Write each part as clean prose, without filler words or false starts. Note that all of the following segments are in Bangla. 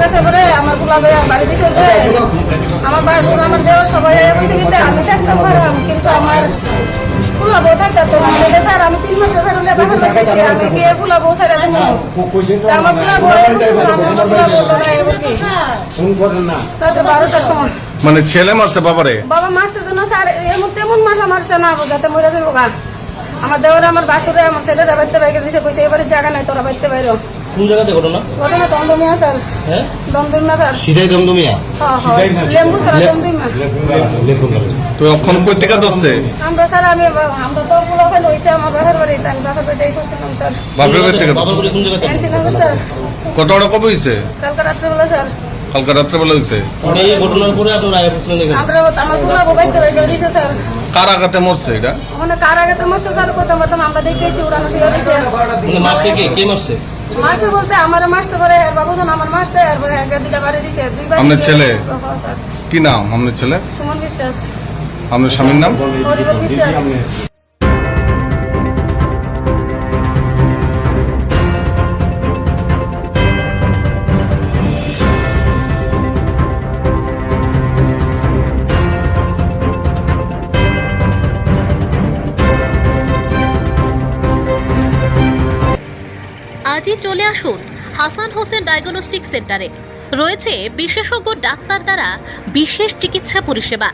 গেছে পরে আমার পোলা বাড়ি দিছে আমার বাড়ি আমার দেওয়ার সবাই বলছে কিন্তু আমি থাকতাম পারাম কিন্তু আমার পোলা বউ থাকতো না স্যার আমি 3 মাসের ফেরুলে বাহার লাগতেছি আমি গিয়ে পোলা বউ ছেড়ে দেবো আমার পোলা বউ আমার পোলা বউ না বলছি তাতে 12টার সময় মানে ছেলে মারছে বাবারে? বাবা মারছে জন্য স্যার তেমন মাসা মারছে না যাতে মরে যাবে গা আমার দেওয়ারে আমার বাসুরে আমার ছেলেরা বাড়িতে বাইরে দিছে কইছে এবারে জায়গা নাই তোরা বাড়িতে বাইরে কোন জায়গাতে ঘটনা? ঘটনা দমদমিয়া স্যার। হ্যাঁ দমদমিয়া স্যার। সিধাই দমদমিয়া? হ্যাঁ লেম্বু স্যার দমদমিয়া। তো এখন কই থেকে ধরছে? আমরা স্যার আমরা তো পুরো ওখানে হইছে আমার বাবার বাড়ি তাই বাবার বাড়িতেই করছিলাম স্যার। বাবার বাড়ি থেকে? বাবার বাড়ি কোন জায়গাতে? এনসিগঞ্জ স্যার। কতটা কবে হইছে? কালকে রাত্রে বেলা স্যার। কালকে রাত্রে বেলা হইছে? এই ঘটনার পরে আপনারা রায় প্রশ্ন লিখেছেন? আমরা আমার পুরো বাইতে বাইরে দিছে স্যার। কার আঘাতে মরছে এটা? ওখানে কার আঘাতে মরছে স্যার কত আমরা দেখেছি উড়ানো শুয়ে দিছে। মানে মারছে কে মারছে? মারছে বলতে আমার মারছে পরে বাবুজন আমার মারছে আর পরে দুইটা বাড়ি দিছে দুইবার। আপনার ছেলে কি নাম? আপনার ছেলে? সুমন বিশ্বাস। আপনার স্বামীর নাম? হরিবর বিশ্বাস। আজই চলে আসুন হাসান হোসেন ডায়াগনস্টিক সেন্টারে। রয়েছে বিশেষজ্ঞ ডাক্তার দ্বারা বিশেষ চিকিৎসা পরিষেবা,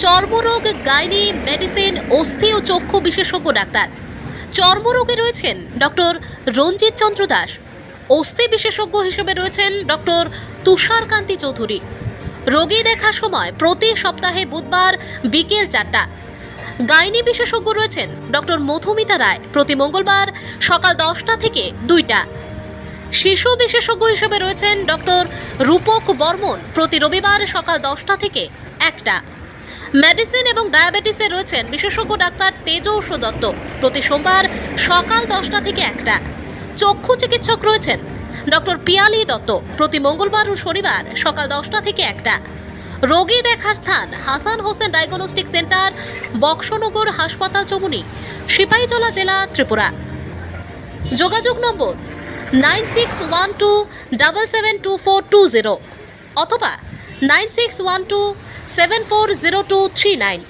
চর্মরোগ, গাইনি, মেডিসিন, অস্থি ও চক্ষু বিশেষজ্ঞ ডাক্তার। চর্মরোগে রয়েছেন ডক্টর রঞ্জিত চন্দ্র দাস, অস্থি বিশেষজ্ঞ হিসেবে রয়েছেন ডক্টর তুষারকান্তি চৌধুরী। রোগী দেখার সময় প্রতি সপ্তাহে বুধবার বিকেল 4টা। গাইনি বিশেষজ্ঞ রয়েছেন ডক্টর মধুমিতা রায়, প্রতি মঙ্গলবার সকাল 10টা থেকে 2টা। শিশু বিশেষজ্ঞ হিসেবে রয়েছেন ডক্টর রূপক বর্মন, প্রতি রবিবার সকাল 10টা থেকে 1টা। মেডিসিন এবং ডায়াবেটিসে রয়েছেন বিশেষজ্ঞ ডাক্তার তেজস্ব দত্ত, প্রতি সোমবার সকাল 10টা থেকে 1টা। চক্ষু চিকিৎসক রয়েছেন ডক্টর পিয়ালি দত্ত, প্রতি মঙ্গলবার ও শনিবার সকাল 10টা থেকে 1টা। রোগী দেখার স্থান হাসান হোসেন ডায়াগনস্টিক সেন্টার, বক্সনগর হাসপাতাল চমুনি, সিপাহীজলা জেলা, ত্রিপুরা। যোগাযোগ নম্বর 9612772420 অথবা 9612740239।